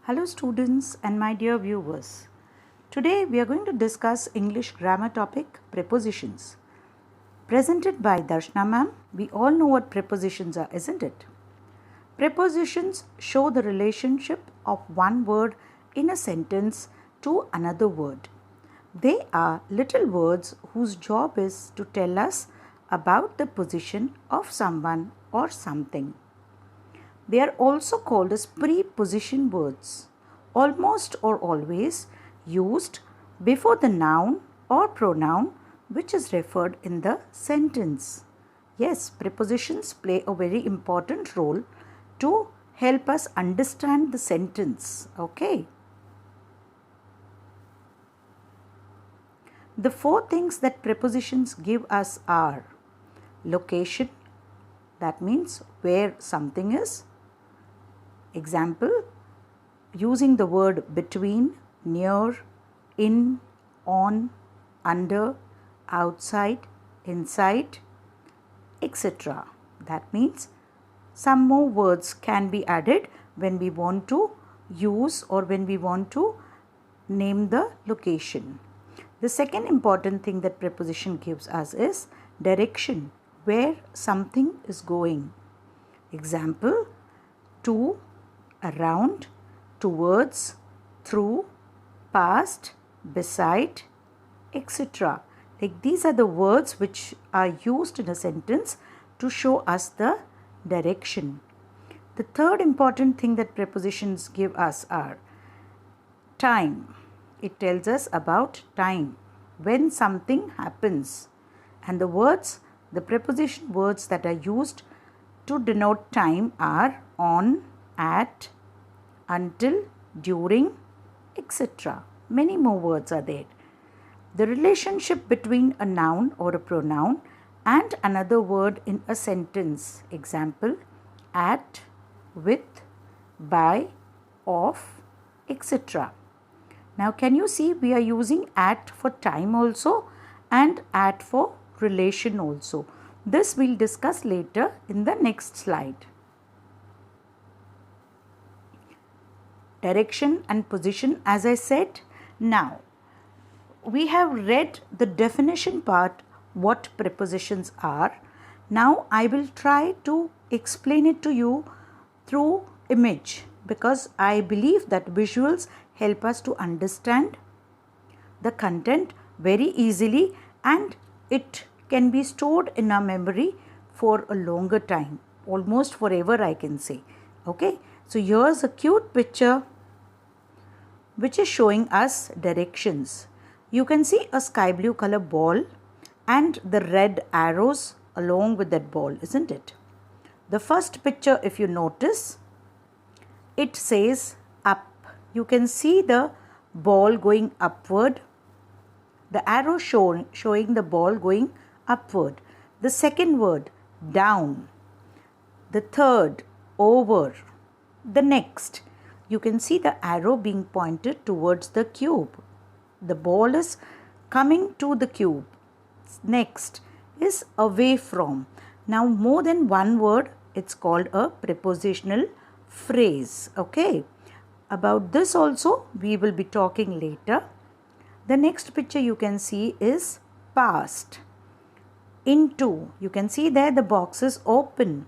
Hello students and my dear viewers. Today we are going to discuss English grammar topic prepositions. Presented by Darshna ma'am. We all know what prepositions are, isn't it? Prepositions show the relationship of one word in a sentence to another word. They are little words whose job is to tell us about the position of someone or something. They are also called as preposition words, almost or always used before the noun or pronoun which is referred in the sentence. Yes, prepositions play a very important role to help us understand the sentence. Okay. The four things that prepositions give us are location, that means where something is. Example, using the word between, near, in, on, under, outside, inside, etc. That means some more words can be added when we want to use or when we want to name the location. The second important thing that preposition gives us is direction, where something is going. Example, to, around, towards, through, past, beside, etc. Like these are the words which are used in a sentence to show us the direction. The third important thing that prepositions give us are time. It tells us about time, when something happens. And the preposition words that are used to denote time are on, at, until, during, etc. Many more words are there. The relationship between a noun or a pronoun and another word in a sentence. Example, at, with, by, of, etc. Now can you see we are using at for time also and at for relation also. This we'll discuss later in the next slide. Direction and position, as I said. Now, we have read the definition part, what prepositions are. Now, I will try to explain it to you through image because I believe that visuals help us to understand the content very easily and it can be stored in our memory for a longer time, almost forever I can say. Okay, so here's a cute picture which is showing us directions. You can see a sky blue color ball and the red arrows along with that ball, isn't it? The first picture, if you notice, it says up. You can see the ball going upward, the arrow showing the ball going upward. The second word, down. The third, over. The next, you can see the arrow being pointed towards the cube. The ball is coming to the cube. Next is away from. Now more than one word, it's called a prepositional phrase. Okay. About this also we will be talking later. The next picture you can see is past. Into, you can see there the box is open.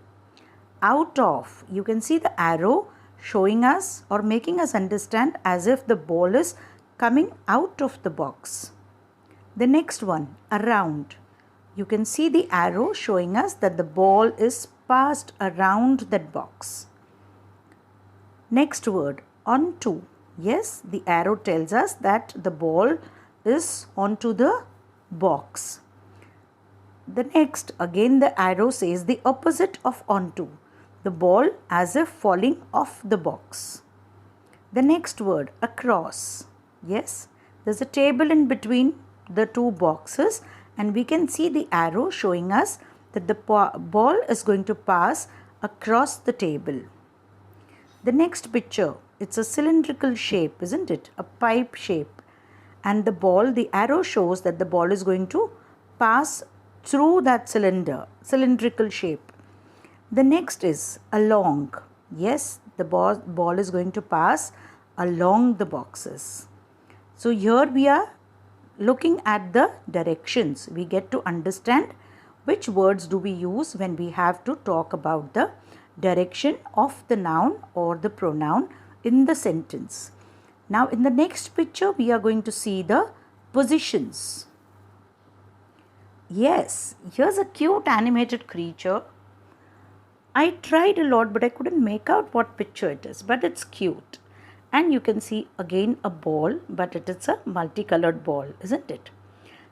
Out of, you can see the arrow showing us or making us understand as if the ball is coming out of the box. The next one, around. You can see the arrow showing us that the ball is passed around that box. Next word, onto. Yes, the arrow tells us that the ball is onto the box. The next, again the arrow says the opposite of onto. The ball as if falling off the box. The next word, across. Yes, there's a table in between the two boxes and we can see the arrow showing us that the ball is going to pass across the table. The next picture, it's a cylindrical shape, isn't it? A pipe shape. And the arrow shows that the ball is going to pass through that cylindrical shape. The next is along. Yes, the ball is going to pass along the boxes. So here we are looking at the directions. We get to understand which words do we use when we have to talk about the direction of the noun or the pronoun in the sentence. Now in the next picture we are going to see the positions. Yes, here's a cute animated creature. I tried a lot but I couldn't make out what picture it is, but it's cute. And you can see again a ball, but it is a multicolored ball, isn't it?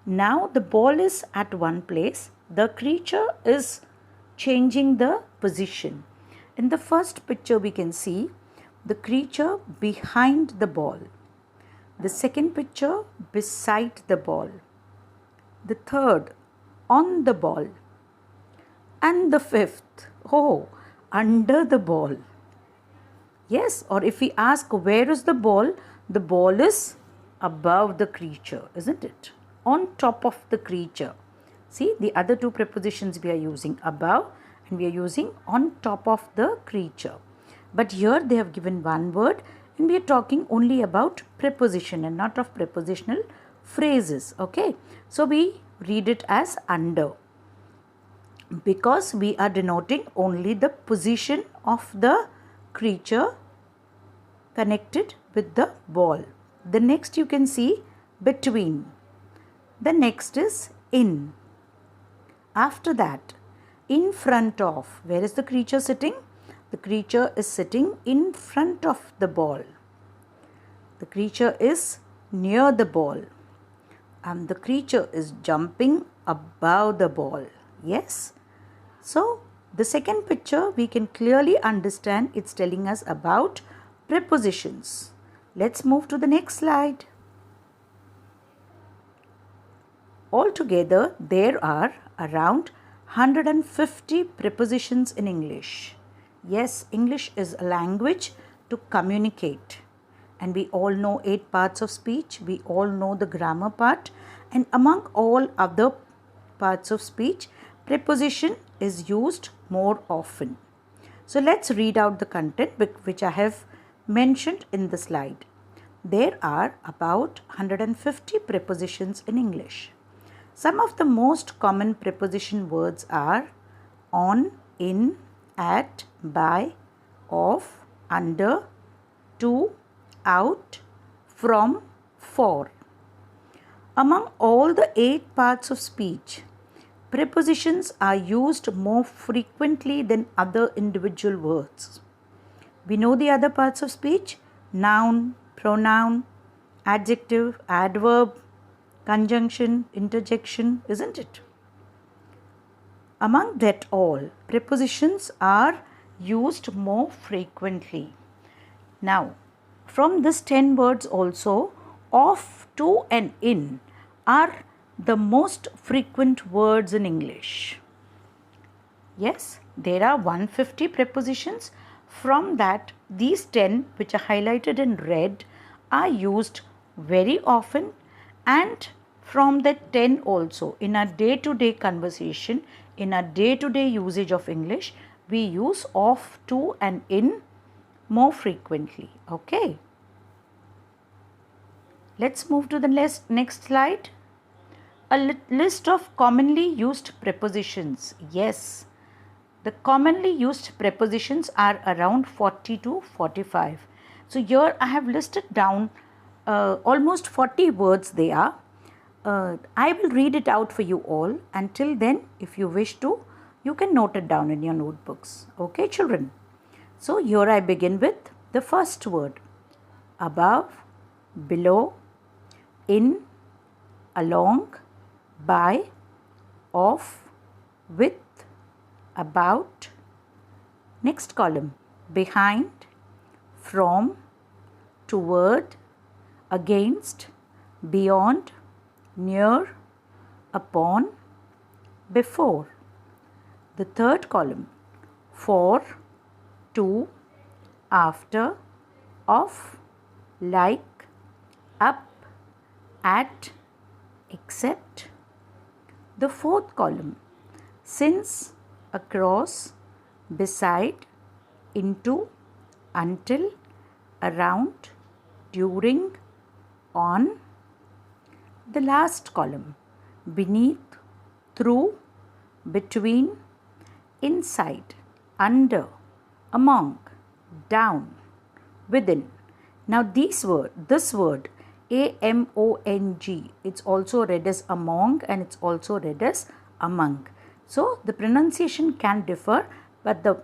Now the ball is at one place. The creature is changing the position. In the first picture we can see the creature behind the ball. The second picture beside the ball. The third on the ball. And the fifth, under the ball. Yes, or if we ask where is the ball is above the creature, isn't it? On top of the creature. See, the other two prepositions we are using above and we are using on top of the creature. But here they have given one word and we are talking only about preposition and not of prepositional phrases. Okay, so we read it as under because we are denoting only the position of the creature connected with the ball. The next you can see between. The next is in. After that, in front of. Where is the creature sitting? The creature is sitting in front of the ball. The creature is near the ball. And the creature is jumping above the ball. Yes. So, the second picture we can clearly understand it's telling us about prepositions. Let's move to the next slide. Altogether, there are around 150 prepositions in English. Yes, English is a language to communicate. And we all know 8 parts of speech. We all know the grammar part. And among all other parts of speech, preposition is used more often. So let's read out the content which I have mentioned in the slide. There are about 150 prepositions in English. Some of the most common preposition words are on, in, at, by, of, under, to, out, from, for. Among all the 8 parts of speech, prepositions are used more frequently than other individual words. We know the other parts of speech: noun, pronoun, adjective, adverb, conjunction, interjection, isn't it? Among that all, prepositions are used more frequently. Now, from this 10 words also, of, to and in are the most frequent words in English. Yes, there are 150 prepositions. From that, these 10 which are highlighted in red are used very often, and from that 10 also in our day-to-day conversation, in our day-to-day usage of English, we use of, to and in more frequently. Okay. Let's move to the next slide. A list of commonly used prepositions. Yes, the commonly used prepositions are around 40 to 45. So here I have listed down almost 40 words they are. I will read it out for you all. Until then, if you wish to, you can note it down in your notebooks. Okay, children? So here I begin with the first word. Above, below, in, along, by, of, with, about. Next column, behind, from, toward, against, beyond, near, upon, before. The third column, for, to, after, of, like, up, at, except. The fourth column, since, across, beside, into, until, around, during, on. The last column, beneath, through, between, inside, under, among, down, within. Now this word among, it's also read as among and it's also read as among. So the pronunciation can differ, but the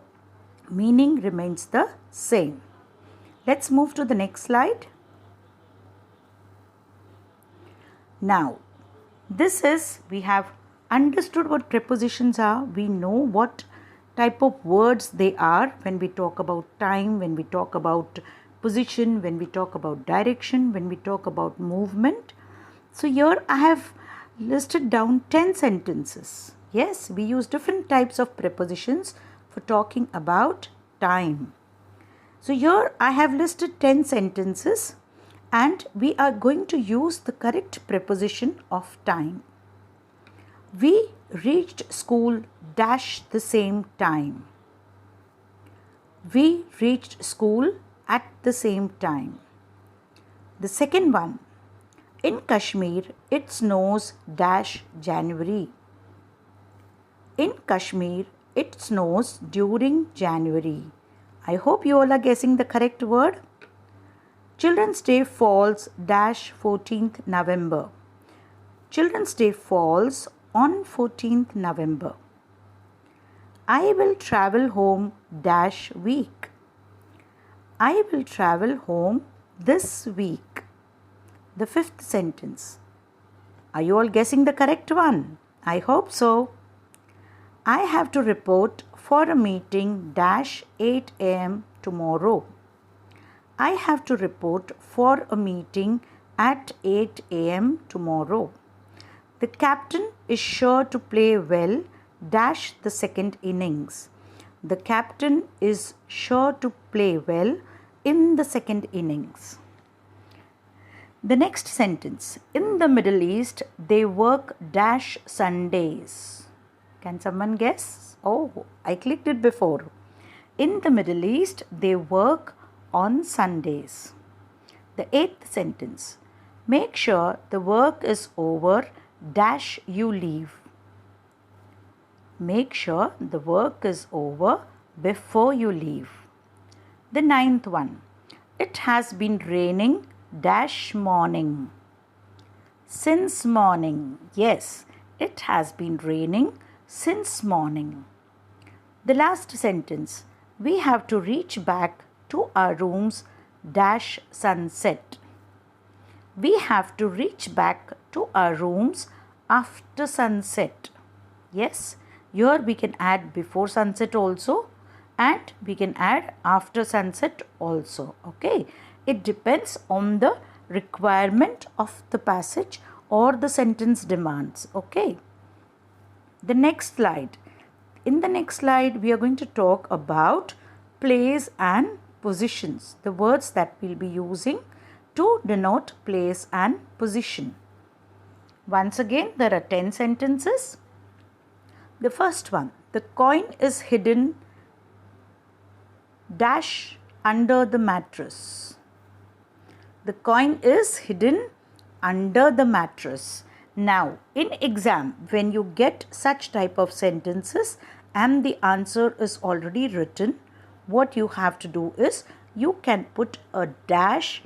meaning remains the same. Let's move to the next slide. Now, we have understood what prepositions are. We know what type of words they are when we talk about time, when we talk about position, when we talk about direction, when we talk about movement. So here I have listed down 10 sentences. Yes, we use different types of prepositions for talking about time. So here I have listed 10 sentences and we are going to use the correct preposition of time. We reached school dash the same time. We reached school at the same time. The second one, in Kashmir it snows dash January. In Kashmir it snows during January. I hope you all are guessing the correct word. Children's Day falls dash 14th November. Children's Day falls on 14th November. I will travel home dash week. I will travel home this week. The fifth sentence. Are you all guessing the correct one? I hope so. I have to report for a meeting dash 8 a.m. tomorrow. I have to report for a meeting at 8 a.m. tomorrow. The captain is sure to play well dash the second innings. The captain is sure to play well in the second innings. The next sentence. In the Middle East, they work dash Sundays. Can someone guess? Oh, I clicked it before. In the Middle East, they work on Sundays. The eighth sentence. Make sure the work is over dash you leave. Make sure the work is over before you leave. The ninth one. It has been raining dash morning. Since morning. Yes, it has been raining since morning. The last sentence. We have to reach back to our rooms dash sunset. We have to reach back to our rooms after sunset. Yes, here we can add before sunset also and we can add after sunset also. Okay, it depends on the requirement of the passage or the sentence demands. Okay, the next slide. In the next slide, we are going to talk about place and positions, the words that we'll be using to denote place and position. Once again, there are 10 sentences. The first one, the coin is hidden dash under the mattress. The coin is hidden under the mattress. Now, in exam, when you get such type of sentences and the answer is already written, what you have to do is you can put a dash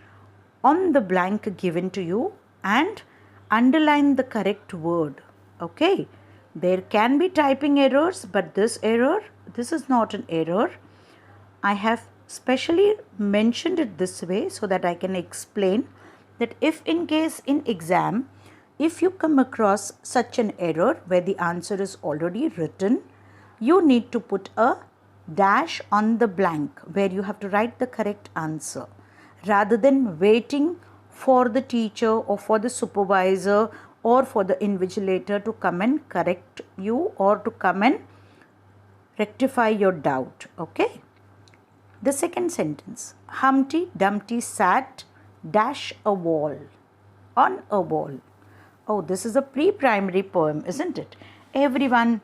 on the blank given to you and underline the correct word. Okay, there can be typing errors, but this is not an error. I have specially mentioned it this way so that I can explain that if in case in exam, if you come across such an error where the answer is already written, you need to put a dash on the blank where you have to write the correct answer rather than waiting for the teacher or for the supervisor or for the invigilator to come and correct you or to come and rectify your doubt. Okay. The second sentence. Humpty Dumpty sat dash a wall. On a wall. Oh, this is a pre-primary poem, isn't it? Everyone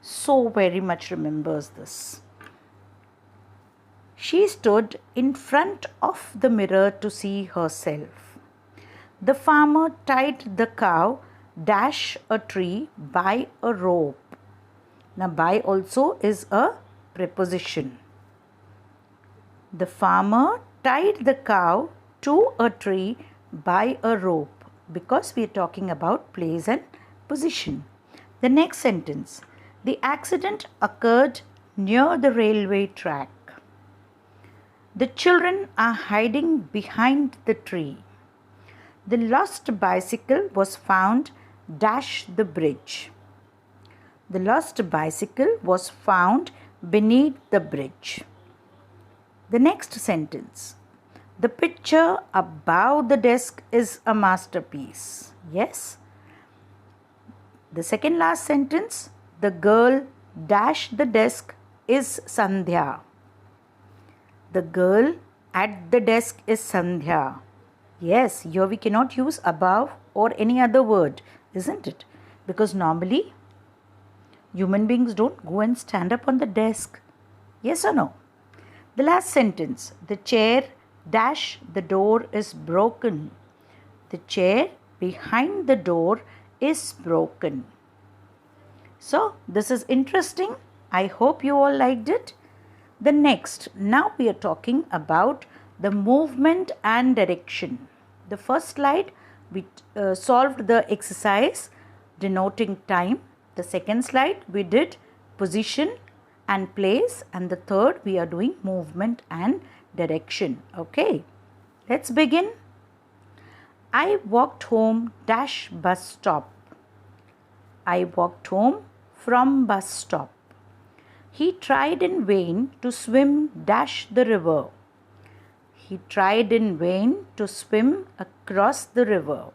so very much remembers this. She stood in front of the mirror to see herself. The farmer tied the cow dash a tree by a rope. Now by also is a preposition. The farmer tied the cow to a tree by a rope, because we are talking about place and position. The next sentence. The accident occurred near the railway track. The children are hiding behind the tree. The lost bicycle was found dash the bridge. The lost bicycle was found beneath the bridge. The next sentence. The picture above the desk is a masterpiece. Yes. The second last sentence. The girl dash the desk is Sandhya. The girl at the desk is Sandhya. Yes, here we cannot use above or any other word, isn't it? Because normally human beings don't go and stand up on the desk. Yes or no? The last sentence. The chair dash the door is broken. The chair behind the door is broken. So this is interesting. I hope you all liked it. The next, now we are talking about the movement and direction. The first slide we solved the exercise denoting time. The second slide we did position and place, and the third we are doing movement and direction. Okay, let's begin. I walked home dash bus stop. I walked home from bus stop. He tried in vain to swim dash the river. He tried in vain to swim across the river.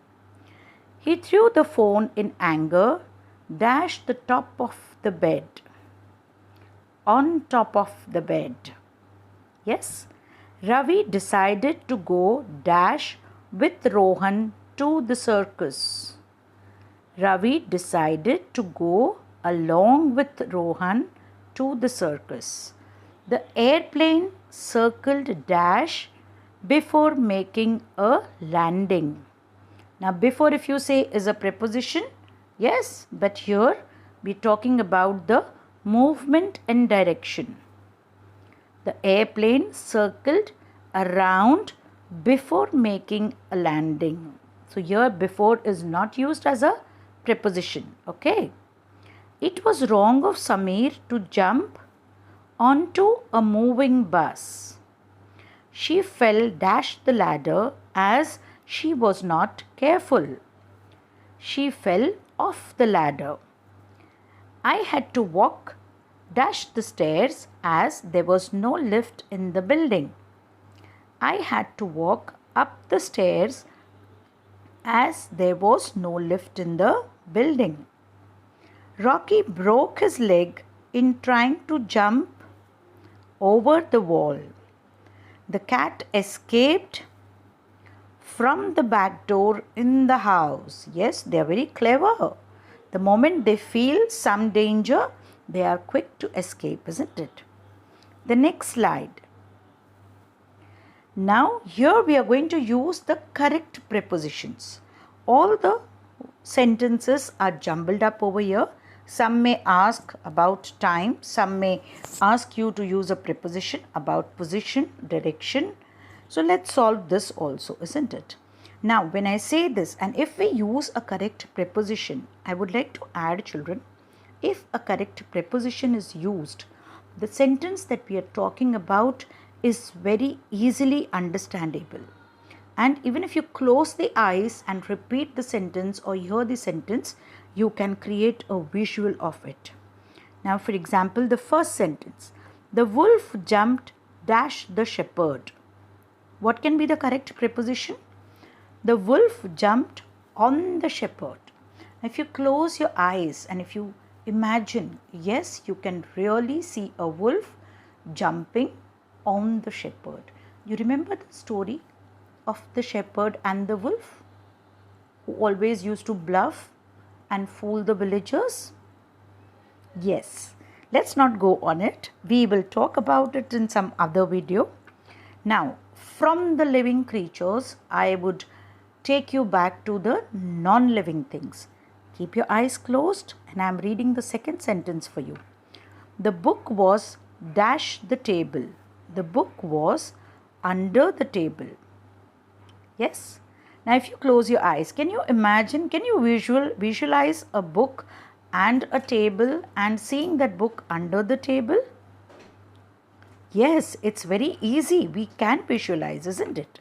He threw the phone in anger dash the top of the bed. On top of the bed. Yes. Ravi decided to go dash with Rohan to the circus. Ravi decided to go along with Rohan to the circus. The airplane circled dash before making a landing. Now before, if you say, is a preposition, yes, but here we are talking about the movement and direction. The airplane circled around before making a landing. So here before is not used as a preposition. Okay. It was wrong of Sameer to jump onto a moving bus. She fell dash the ladder as she was not careful. She fell off the ladder. I had to walk dash the stairs as there was no lift in the building. I had to walk up the stairs as there was no lift in the building. Rocky broke his leg in trying to jump over the wall. The cat escaped from the back door in the house. Yes, they are very clever. The moment they feel some danger, they are quick to escape, isn't it? The next slide. Now here we are going to use the correct prepositions. All the sentences are jumbled up over here. Some may ask about time, some may ask you to use a preposition about position, direction. So let's solve this also, isn't it? Now when I say this, and if we use a correct preposition, I would like to add, children, if a correct preposition is used, the sentence that we are talking about is very easily understandable. And even if you close the eyes and repeat the sentence or hear the sentence, you can create a visual of it. Now for example, the first sentence, the wolf jumped dash the shepherd. What can be the correct preposition? The wolf jumped on the shepherd. If you close your eyes and if you imagine, yes, you can really see a wolf jumping on the shepherd. You remember the story of the shepherd and the wolf who always used to bluff and fool the villagers? Yes. let's not go on it. We will talk about it in some other video. Now, from the living creatures, I would take you back to the non-living things. Keep your eyes closed and I am reading the second sentence for you. The book was dash the table. The book was under the table. Yes? Now if you close your eyes, can you imagine, can you visualize a book and a table and seeing that book under the table? Yes, it's very easy. We can visualize, isn't it?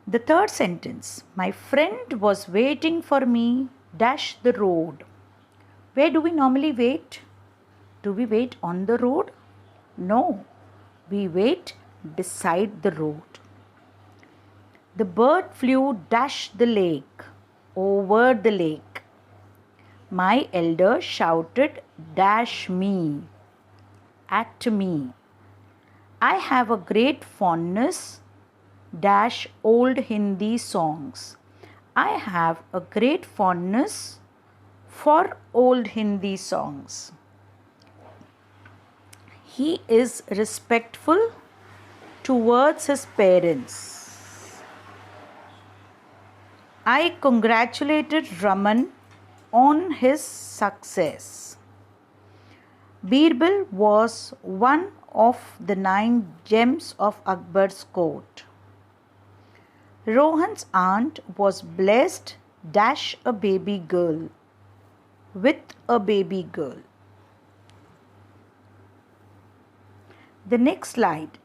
The third sentence, my friend was waiting for me dash the road. Where do we normally wait? Do we wait on the road? No, we wait beside the road. The bird flew dash the lake, over the lake. My elder shouted dash me, at me. I have a great fondness dash old Hindi songs. I have a great fondness for old Hindi songs. He is respectful towards his parents. I congratulated Raman on his success. Birbal was one of the 9 gems of Akbar's court. Rohan's aunt was blessed dash a baby girl with a baby girl. The next slide.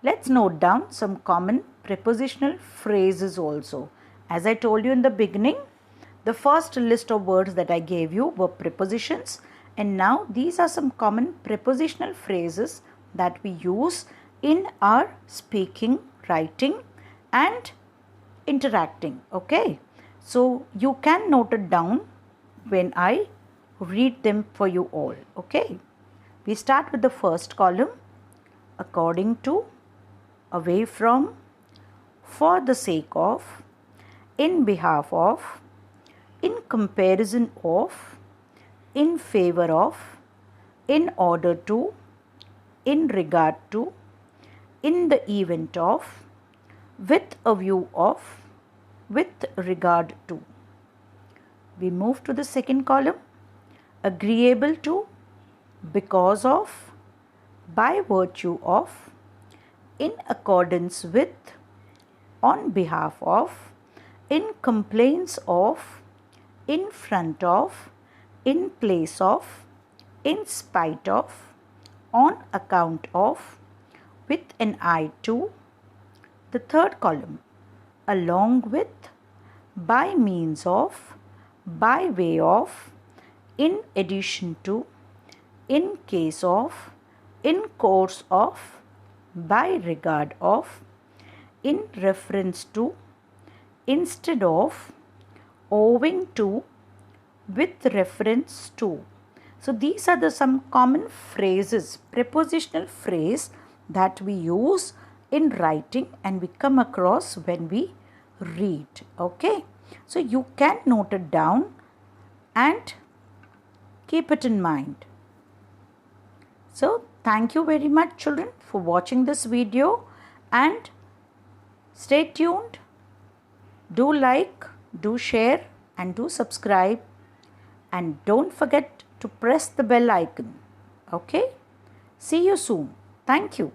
Let's note down some common prepositional phrases also. As I told you in the beginning, the first list of words that I gave you were prepositions, and now these are some common prepositional phrases that we use in our speaking, writing and interacting. Okay, so you can note it down when I read them for you all. Okay, we start with the first column: according to, away from, for the sake of, in behalf of, in comparison of, in favor of, in order to, in regard to, in the event of, with a view of, with regard to. We move to the second column: agreeable to, because of, by virtue of, in accordance with, on behalf of, in complaints of, in front of, in place of, in spite of, on account of, with an eye to. The third column: along with, by means of, by way of, in addition to, in case of, in course of, by regard of, in reference to, instead of, owing to, with reference to. So these are some common phrases, prepositional phrase that we use in writing and we come across when we read. Okay, so you can note it down and keep it in mind. So thank you very much, children, for watching this video, and stay tuned. Do like, do share and do subscribe, and don't forget to press the bell icon. Okay, see you soon. Thank you.